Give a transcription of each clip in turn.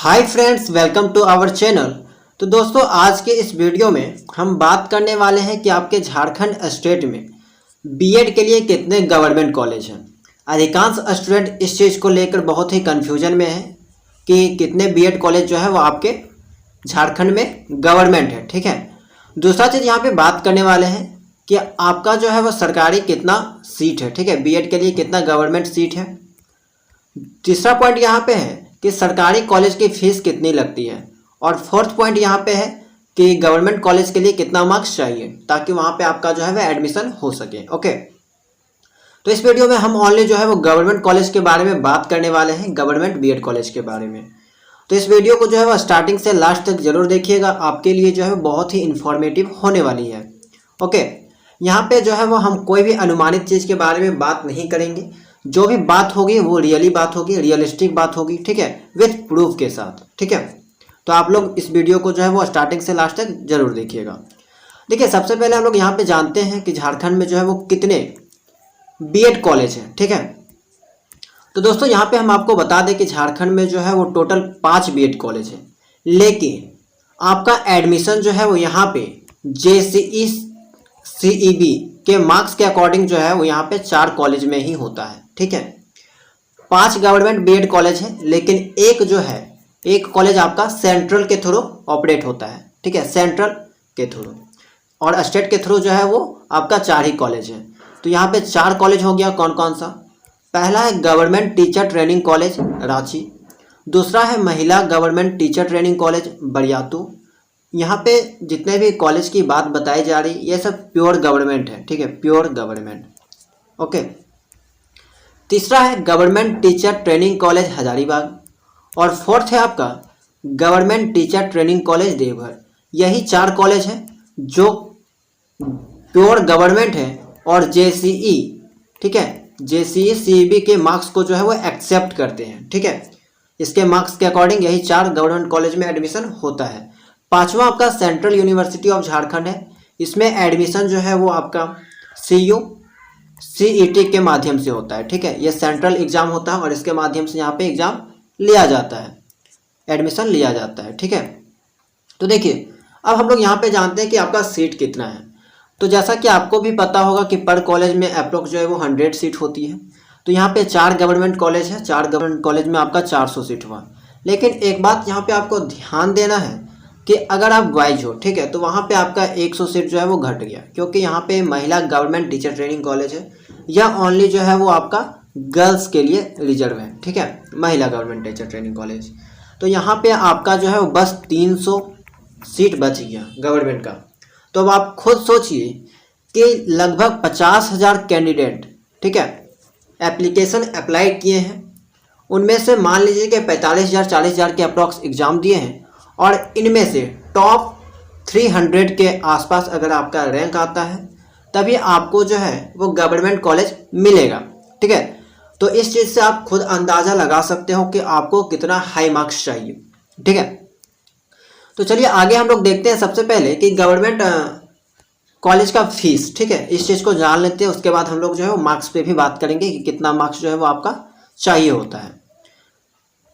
Hi friends, welcome to our channel. तो दोस्तों, आज के इस वीडियो में हम बात करने वाले हैं कि आपके झारखंड स्टेट में बीएड के लिए कितने गवर्नमेंट कॉलेज हैं। अधिकांश स्टूडेंट इस चीज़ को लेकर बहुत ही कन्फ्यूजन में है कि कितने बीएड कॉलेज जो है वो आपके झारखंड में गवर्नमेंट है। ठीक है। दूसरा चीज़ यहाँ पे बात करने वाले हैं कि आपका जो है वो सरकारी कितना सीट है। ठीक है, बीएड के लिए कितना गवर्नमेंट सीट है। तीसरा पॉइंट यहाँ पे है कि सरकारी कॉलेज की फीस कितनी लगती है। और फोर्थ पॉइंट यहाँ पे है कि गवर्नमेंट कॉलेज के लिए कितना मार्क्स चाहिए ताकि वहाँ पे आपका जो है वह एडमिशन हो सके। ओके, तो इस वीडियो में हम ओनली जो है वो गवर्नमेंट कॉलेज के बारे में बात करने वाले हैं, गवर्नमेंट बीएड कॉलेज के बारे में। तो इस वीडियो को जो है वो स्टार्टिंग से लास्ट तक जरूर देखिएगा, आपके लिए जो है बहुत ही इन्फॉर्मेटिव होने वाली है। ओके, यहाँ पे जो है वो हम कोई भी अनुमानित चीज़ के बारे में बात नहीं करेंगे। जो भी बात होगी वो रियली बात होगी, रियलिस्टिक बात होगी। ठीक है, विथ प्रूफ के साथ। ठीक है, तो आप लोग इस वीडियो को जो है वो स्टार्टिंग से लास्ट तक जरूर देखिएगा। देखिए, सबसे पहले हम लोग यहाँ पे जानते हैं कि झारखंड में जो है वो कितने बीएड कॉलेज हैं। ठीक है, तो दोस्तों यहाँ पे हम आपको बता दें कि झारखंड में जो है वो टोटल 5 बीएड कॉलेज है, लेकिन आपका एडमिशन जो है वो यहाँ पे जेसीई सीईबी के मार्क्स के अकॉर्डिंग जो है वो यहाँ पे 4 कॉलेज में ही होता है। ठीक है, 5 गवर्नमेंट बीएड कॉलेज है, लेकिन एक कॉलेज आपका सेंट्रल के थ्रू ऑपरेट होता है। ठीक है, सेंट्रल के थ्रू, और स्टेट के थ्रू जो है वो आपका 4 ही कॉलेज है। तो यहाँ पे 4 कॉलेज हो गया। कौन कौन सा? पहला है government teacher training college Ranchi. दूसरा है महिला government teacher training college Bariatu. यहाँ पे जितने भी कॉलेज की बात बताई जा रही ये सब प्योर गवर्नमेंट है। ठीक है, प्योर गवर्नमेंट। ओके, तीसरा है government teacher training college Hazaribagh, और फोर्थ है आपका government teacher training college Deoghar. यही 4 कॉलेज हैं जो प्योर गवर्नमेंट है और जेसीई, ठीक है, जेसीई सीईबी के मार्क्स को जो है वो एक्सेप्ट करते हैं। ठीक है, इसके मार्क्स के अकॉर्डिंग यही 4 गवर्नमेंट कॉलेज में एडमिशन होता है। पांचवा आपका सेंट्रल यूनिवर्सिटी ऑफ झारखंड है। इसमें एडमिशन जो है वो आपका सीयू सीईटी के माध्यम से होता है। ठीक है, ये सेंट्रल एग्जाम होता है और इसके माध्यम से यहाँ पे एग्जाम लिया जाता है, एडमिशन लिया जाता है। ठीक है, तो देखिए अब हम लोग यहाँ पे जानते हैं कि आपका सीट कितना है। तो जैसा कि आपको भी पता होगा कि पर कॉलेज में अप्रोक्स जो है वो 100 सीट होती है। तो यहाँ पे 4 गवर्नमेंट कॉलेज है, 4 गवर्नमेंट कॉलेज में आपका 400 सीट हुआ। लेकिन एक बात यहाँ पे आपको ध्यान देना है कि अगर आप बॉयज हो, ठीक है, तो वहाँ पे आपका 100 सीट जो है वो घट गया, क्योंकि यहाँ पे महिला गवर्नमेंट टीचर ट्रेनिंग कॉलेज है। यह ओनली जो है वो आपका गर्ल्स के लिए रिजर्व है। ठीक है, महिला गवर्नमेंट टीचर ट्रेनिंग कॉलेज। तो यहाँ पे आपका जो है वो बस 300 सीट बच गया गवर्नमेंट का। तो अब आप खुद सोचिए कि लगभग 50,000 कैंडिडेट, ठीक है, एप्लीकेशन अप्लाई किए हैं। उनमें से मान लीजिए कि 45,000 40,000 के अप्रॉक्स एग्ज़ाम दिए हैं, और इनमें से टॉप 300 के आसपास अगर आपका रैंक आता है तभी आपको जो है वो गवर्नमेंट कॉलेज मिलेगा। ठीक है, तो इस चीज़ से आप खुद अंदाज़ा लगा सकते हो कि आपको कितना हाई मार्क्स चाहिए। ठीक है, तो चलिए आगे हम लोग देखते हैं। सबसे पहले कि गवर्नमेंट कॉलेज का फीस, ठीक है, इस चीज़ को जान लेते हैं। उसके बाद हम लोग जो है वो मार्क्स पे भी बात करेंगे कि कितना मार्क्स जो है वो आपका चाहिए होता है।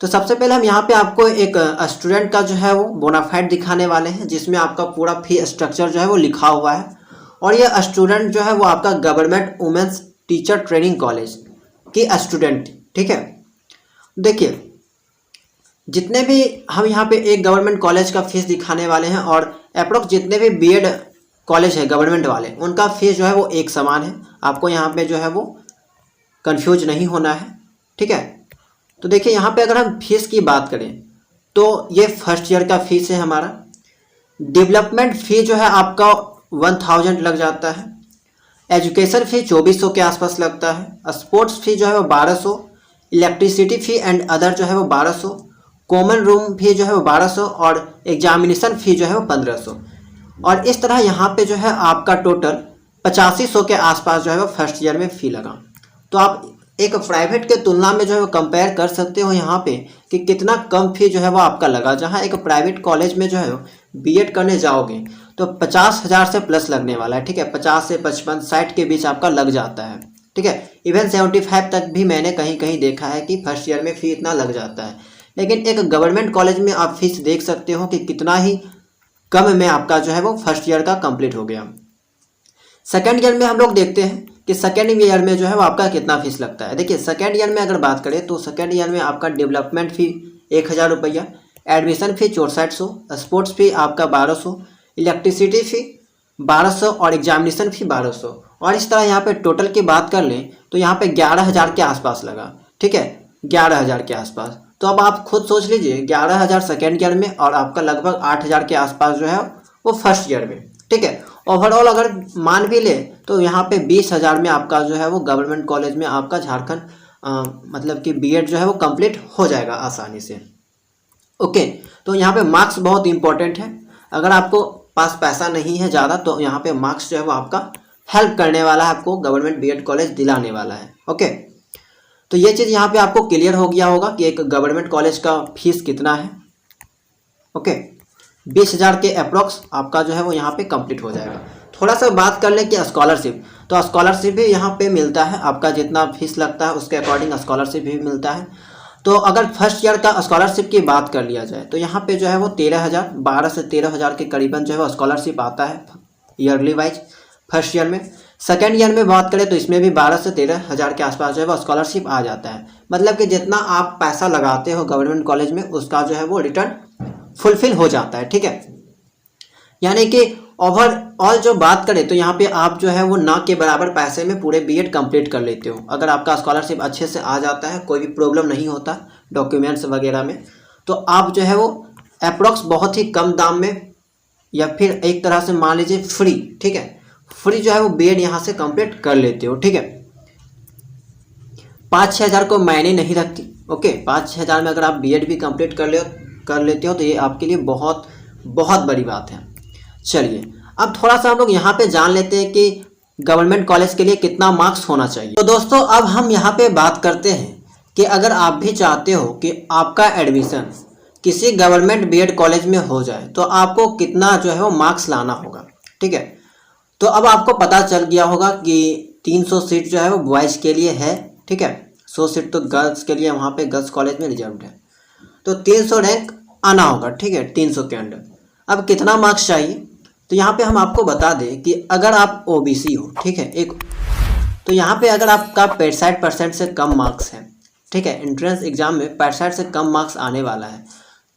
तो सबसे पहले हम यहाँ पे आपको एक स्टूडेंट का जो है वो बोनाफाइड दिखाने वाले हैं, जिसमें आपका पूरा फी स्ट्रक्चर जो है वो लिखा हुआ है। और ये स्टूडेंट जो है वो आपका government women's teacher training college की स्टूडेंट। ठीक है, देखिए जितने भी हम यहाँ पे एक गवर्नमेंट कॉलेज का फीस दिखाने वाले हैं, और अप्रोक्स जितने भी बीएड कॉलेज है गवर्नमेंट वाले, उनका फीस जो है वो एक समान है। आपको यहाँ पे जो है वो कंफ्यूज नहीं होना है। ठीक है, तो देखिए यहाँ पे अगर हम फीस की बात करें तो ये फर्स्ट ईयर का फीस है हमारा। डेवलपमेंट फी जो है आपका 1000 लग जाता है। एजुकेशन फी 2400 के आसपास लगता है। स्पोर्ट्स फी जो है वो 1200। इलेक्ट्रिसिटी फी एंड अदर जो है वो 1200। कॉमन रूम फी जो है वो 1200, और एग्जामिनेशन फी जो है वो 1500। और इस तरह यहाँ पे जो है आपका टोटल 8500 के आसपास जो है वो फर्स्ट ईयर में फ़ी लगा। तो आप एक प्राइवेट के तुलना में जो है वो कंपेयर कर सकते हो यहाँ पे कि कितना कम फी जो है वो आपका लगा। जहाँ एक प्राइवेट कॉलेज में जो है बीएड करने जाओगे तो 50,000 से प्लस लगने वाला है। ठीक है, 50 से 55 60 के बीच आपका लग जाता है। ठीक है, इवन 75 तक भी मैंने कहीं कहीं देखा है कि फर्स्ट ईयर में फ़ी इतना लग जाता है। लेकिन एक गवर्नमेंट कॉलेज में आप फीस देख सकते हो कि कितना ही कम में आपका जो है वो फर्स्ट ईयर का कंप्लीट हो गया। सेकेंड ईयर में हम लोग देखते हैं कि सेकेंड ईयर में जो है वो आपका कितना फीस लगता है। देखिए सेकेंड ईयर में अगर बात करें तो सेकेंड ईयर में आपका डेवलपमेंट फ़ी 1000 रुपया, एडमिशन फ़ी 6400, स्पोर्ट्स फी आपका 1200, इलेक्ट्रिसिटी फ़ी 1200 और एग्जामिनेशन फ़ी 1200। और इस तरह यहाँ पे टोटल की बात कर लें तो यहाँ पे 11,000 के आसपास लगा, ठीक है, 11,000 के आसपास। तो अब आप खुद सोच लीजिए 11,000 सेकेंड ईयर में और आपका लगभग 8,000 के आसपास जो है वो फर्स्ट ईयर में, ठीक है। ओवरऑल अगर मान भी ले तो यहाँ पे 20,000 में आपका जो है वो गवर्नमेंट कॉलेज में आपका झारखंड मतलब कि बीएड जो है वो कंप्लीट हो जाएगा आसानी से। ओके, तो यहाँ पे मार्क्स बहुत इंपॉर्टेंट है। अगर आपको पास पैसा नहीं है ज़्यादा तो यहाँ पे मार्क्स जो है वो आपका हेल्प करने वाला है, आपको गवर्नमेंट बीएड कॉलेज दिलाने वाला है। ओके, तो ये चीज़ यहाँ पे आपको क्लियर हो गया होगा कि एक गवर्नमेंट कॉलेज का फीस कितना है। ओके, 20,000 के अप्रॉक्स आपका जो है वो यहाँ पे कंप्लीट हो जाएगा। थोड़ा सा बात कर लें कि स्कॉलरशिप, तो स्कॉलरशिप भी यहाँ पे मिलता है, आपका जितना फीस लगता है उसके अकॉर्डिंग स्कॉलरशिप भी मिलता है। तो अगर फर्स्ट ईयर का स्कॉलरशिप की बात कर लिया जाए तो यहाँ पे जो है वो 13,000, 12 से 13,000 के करीबन जो है वो स्कॉलरशिप आता है ईयरली वाइज फर्स्ट ईयर में। सेकेंड ईयर में बात करें तो इसमें भी 12 से 13,000 के आसपास जो है वो स्कॉलरशिप आ जाता है। मतलब कि जितना आप पैसा लगाते हो गवर्नमेंट कॉलेज में उसका जो है वो रिटर्न फुलफिल हो जाता है, ठीक है। यानी कि ओवरऑल जो बात करें तो यहाँ पे आप जो है वो ना के बराबर पैसे में पूरे बीएड कंप्लीट कर लेते हो। अगर आपका स्कॉलरशिप अच्छे से आ जाता है, कोई भी प्रॉब्लम नहीं होता डॉक्यूमेंट्स वगैरह में, तो आप जो है वो अप्रॉक्स बहुत ही कम दाम में या फिर एक तरह से मान लीजिए फ्री, ठीक है, फ्री जो है वो बीएड यहाँ से कंप्लीट कर लेते हो, ठीक है। 5-6 हज़ार को मायने नहीं रखती। ओके, 5-6 हज़ार में अगर आप बीएड भी कंप्लीट कर लेते हो तो ये आपके लिए बहुत बहुत बड़ी बात है। चलिए अब थोड़ा सा हम लोग यहाँ पे जान लेते हैं कि गवर्नमेंट कॉलेज के लिए कितना मार्क्स होना चाहिए। तो दोस्तों अब हम यहाँ पे बात करते हैं कि अगर आप भी चाहते हो कि आपका एडमिशन किसी गवर्नमेंट बीएड कॉलेज में हो जाए तो आपको कितना जो है वो मार्क्स लाना होगा, ठीक है। तो अब आपको पता चल गया होगा कि 300 सीट जो है वो बॉयज़ के लिए है, ठीक है, 100 सीट तो गर्ल्स के लिए वहाँ पे गर्ल्स कॉलेज में रिजर्व है। तो 300 रैंक आना होगा, ठीक है, 300 के अंडर। अब कितना मार्क्स चाहिए तो यहाँ पे हम आपको बता दें कि अगर आप ओबीसी हो, ठीक है, एक तो यहाँ पे अगर आपका 65% से कम मार्क्स है, ठीक है, एंट्रेंस एग्जाम में 65 से कम मार्क्स आने वाला है,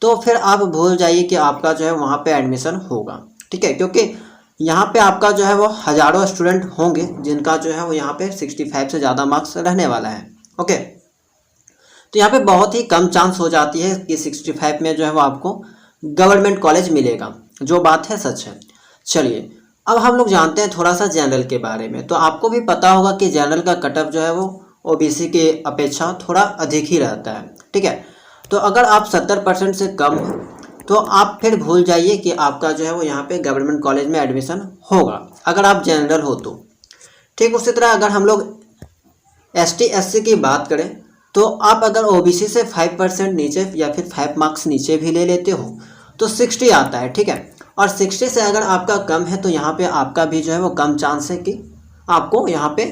तो फिर आप भूल जाइए कि आपका जो है वहाँ पे एडमिशन होगा, ठीक है। क्योंकि यहाँ पे आपका जो है वो हज़ारों स्टूडेंट होंगे जिनका जो है वो यहाँ पे 65 से ज़्यादा मार्क्स रहने वाला है। ओके, तो यहाँ पे बहुत ही कम चांस हो जाती है कि 65 में जो है वो आपको गवर्नमेंट कॉलेज मिलेगा, जो बात है सच है। चलिए अब हम लोग जानते हैं थोड़ा सा जनरल के बारे में। तो आपको भी पता होगा कि जनरल का कट ऑफ जो है वो ओबीसी के अपेक्षा थोड़ा अधिक ही रहता है, ठीक है। तो अगर आप 70% से कम हो तो आप फिर भूल जाइए कि आपका जो है वो यहाँ पे गवर्नमेंट कॉलेज में एडमिशन होगा अगर आप जनरल हो तो। ठीक उसी तरह अगर हम लोग एसटी एससी की बात करें तो आप अगर ओबीसी से 5% नीचे या फिर 5 मार्क्स नीचे भी ले लेते हो तो 60 आता है, ठीक है। और 60 से अगर आपका कम है तो यहाँ पे आपका भी जो है वो कम चांस है कि आपको यहाँ पे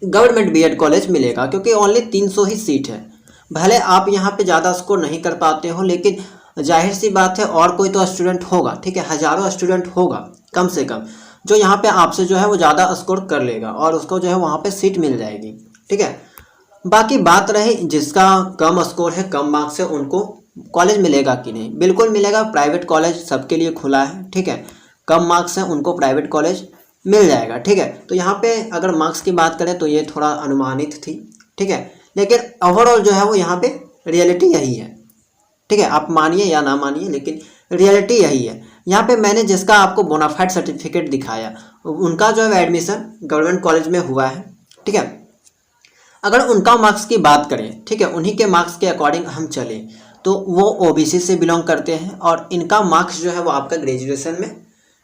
गवर्नमेंट बीएड कॉलेज मिलेगा, क्योंकि ओनली 300 ही सीट है। भले आप यहाँ पे ज़्यादा स्कोर नहीं कर पाते हो, लेकिन जाहिर सी बात है और कोई तो स्टूडेंट होगा, ठीक है, हज़ारों स्टूडेंट होगा कम से कम जो यहाँ पे आपसे जो है वो ज़्यादा स्कोर कर लेगा और उसको जो है वहाँ पे सीट मिल जाएगी, ठीक है। बाकी बात रही जिसका कम स्कोर है, कम मार्क्स है, उनको कॉलेज मिलेगा कि नहीं, बिल्कुल मिलेगा। प्राइवेट कॉलेज सबके लिए खुला है, ठीक है, कम मार्क्स है उनको प्राइवेट कॉलेज मिल जाएगा, ठीक है। तो यहाँ पे अगर मार्क्स की बात करें तो ये थोड़ा अनुमानित थी, ठीक है, लेकिन ओवरऑल जो है वो यहाँ पे रियलिटी यही है, ठीक है। आप मानिए या ना मानिए लेकिन रियलिटी यही है। यहाँ पे मैंने जिसका आपको बोनाफाइड सर्टिफिकेट दिखाया उनका जो है एडमिशन गवर्नमेंट कॉलेज में हुआ है, ठीक है। अगर उनका मार्क्स की बात करें, ठीक है, उन्हीं के मार्क्स के अकॉर्डिंग हम चले तो वो ओबीसी से बिलोंग करते हैं और इनका मार्क्स जो है वो आपका ग्रेजुएशन में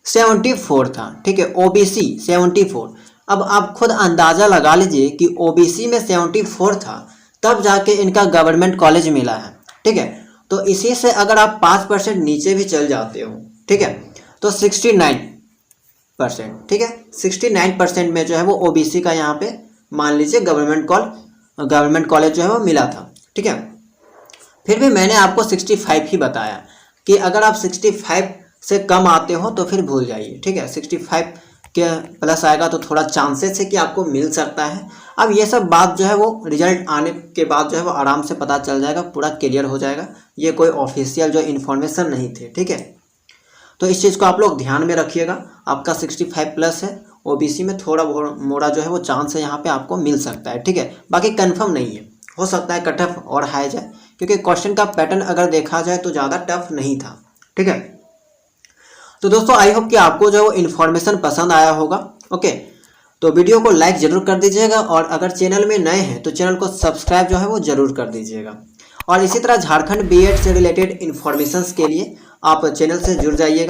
74 था, ठीक है, ओबीसी 74। अब आप खुद अंदाज़ा लगा लीजिए कि ओबीसी में 74 था तब जाके इनका गवर्नमेंट कॉलेज मिला है, ठीक है। तो इसी से अगर आप 5% नीचे भी चल जाते हो, ठीक है, तो 69%, ठीक है, 69% में जो है वो ओबीसी का यहाँ पे मान लीजिए गवर्नमेंट कॉलेज जो है वो मिला था, ठीक है। फिर भी मैंने आपको 65 ही बताया कि अगर आप 65 से कम आते हो तो फिर भूल जाइए, ठीक है। 65 के प्लस आएगा तो थोड़ा चांसेस है कि आपको मिल सकता है। अब ये सब बात जो है वो रिजल्ट आने के बाद जो है वो आराम से पता चल जाएगा, पूरा क्लियर हो जाएगा। ये कोई ऑफिशियल जो इन्फॉर्मेशन नहीं थे, ठीक है। तो इस चीज़ को आप लोग ध्यान में रखिएगा। आपका 65 प्लस है, ओबीसी में थोड़ा मोड़ा जो है वो चांस है यहाँ पे आपको मिल सकता है, ठीक है। बाकी कंफर्म नहीं है, हो सकता है कट ऑफ और हाई जाए, क्योंकि क्वेश्चन का पैटर्न अगर देखा जाए तो ज़्यादा टफ नहीं था, ठीक है। तो दोस्तों आई होप कि आपको जो इन्फॉर्मेशन पसंद आया होगा। ओके, तो वीडियो को लाइक ज़रूर कर दीजिएगा और अगर चैनल में नए हैं तो चैनल को सब्सक्राइब जो है वो ज़रूर कर दीजिएगा। और इसी तरह झारखंड बीएड से रिलेटेड इन्फॉर्मेशंस के लिए आप चैनल से जुड़ जाइएगा।